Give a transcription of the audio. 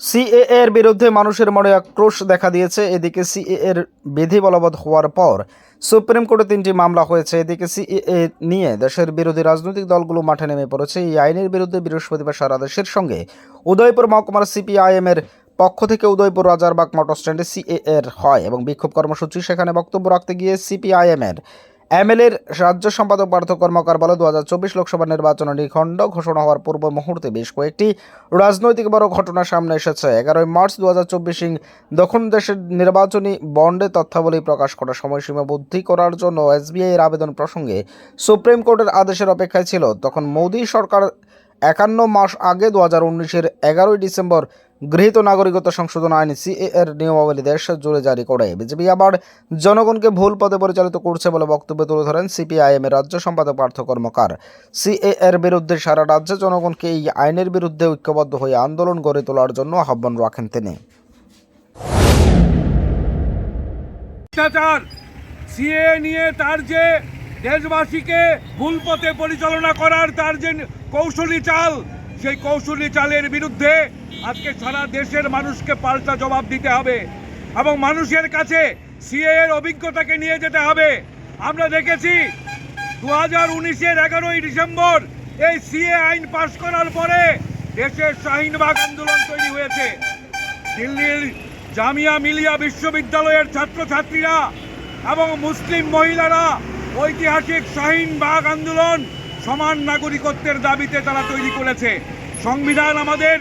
CAA এর বিরুদ্ধে মানুষের মনে আক্রোশ দেখা দিয়েছে। এদিকে সিএএ এর বিধি বলবৎ হওয়ার পর সুপ্রিম কোর্টে 3টি মামলা হয়েছে। এদিকে সিএএ নিয়ে দেশের বিরোধী রাজনৈতিক দলগুলো মাঠে নেমে পড়েছে। এই আইনের বিরুদ্ধে বৃহস্পতিবার সারা দেশের সঙ্গে উদয়পুর মহকুমার সিপিআইএম এর পক্ষ থেকে উদয়পুর রাজারবাগ মোটর স্ট্যান্ডে সিএএ এর হয় এবং বিক্ষোভ কর্মসূচি। সেখানে বক্তব্য রাখতে গিয়ে সিপিআইএম এর এমএলএর রাজ্য সম্পাদক পার্থ কর্মকার বলে 2024 লোকসভা নির্বাচনের নিখণ্ড ঘোষণা হওয়ার পূর্ব মুহূর্তে বেশ কয়েকটি রাজনৈতিক বড় ঘটনা সামনে এসেছে। 11 মার্চ 2024 দক্ষিণ দেশের নির্বাচনী বন্ডে তথ্যাবলী প্রকাশ করার সময়সীমা বৃদ্ধি করার জন্য এসবিআই এর আবেদন প্রসঙ্গে সুপ্রিম কোর্টের আদেশের অপেক্ষায় ছিল। তখন মোদী সরকার 51 মাস আগে 2019-এর 11 ডিসেম্বর গৃহীত নাগরিকত্ব সংশোধন আইন সিএএ এর নিয়মাবলী দেশ জুড়ে জারি করে। বিজেপি আবার জনগণকে ভুল পথে পরিচালিত করছে বলে বক্তব্য তুলে ধরেন সিপিআইএম এর রাজ্য সম্পাদক পার্থ কর্মকার। সিএএ এর বিরুদ্ধে সারা রাজ্যে জনগণকে এই আইনের বিরুদ্ধে ঐক্যবদ্ধ হয়ে আন্দোলন গড়ে তোলার জন্য আহ্বান রাখেন তিনি। সিএএ নিয়ে তার যে দেশবাসীকে ভুল পথে পরিচালনা করার তার যে কৌশলী চাল, সেই কৌশলী চালের বিরুদ্ধে আজকে সারা দেশের মানুষকে পাল্টা জবাব দিতে হবে এবং মানুষের কাছে সিএএ এর অভিজ্ঞতাকে নিয়ে যেতে হবে। আমরা দেখেছি 2019-এর 11 ডিসেম্বর এই সিএএ আইন পাশ করার পরে দেশের শাহিনবাগ আন্দোলন তৈরি হয়েছে। দিল্লির জামিয়া মিলিয়া বিশ্ববিদ্যালয়ের ছাত্রছাত্রীরা এবং মুসলিম মহিলারা ঐতিহাসিক শাহিনবাগ আন্দোলন সমান নাগরিকত্বের দাবিতে তারা তৈরি করেছে। সংবিধান আমাদের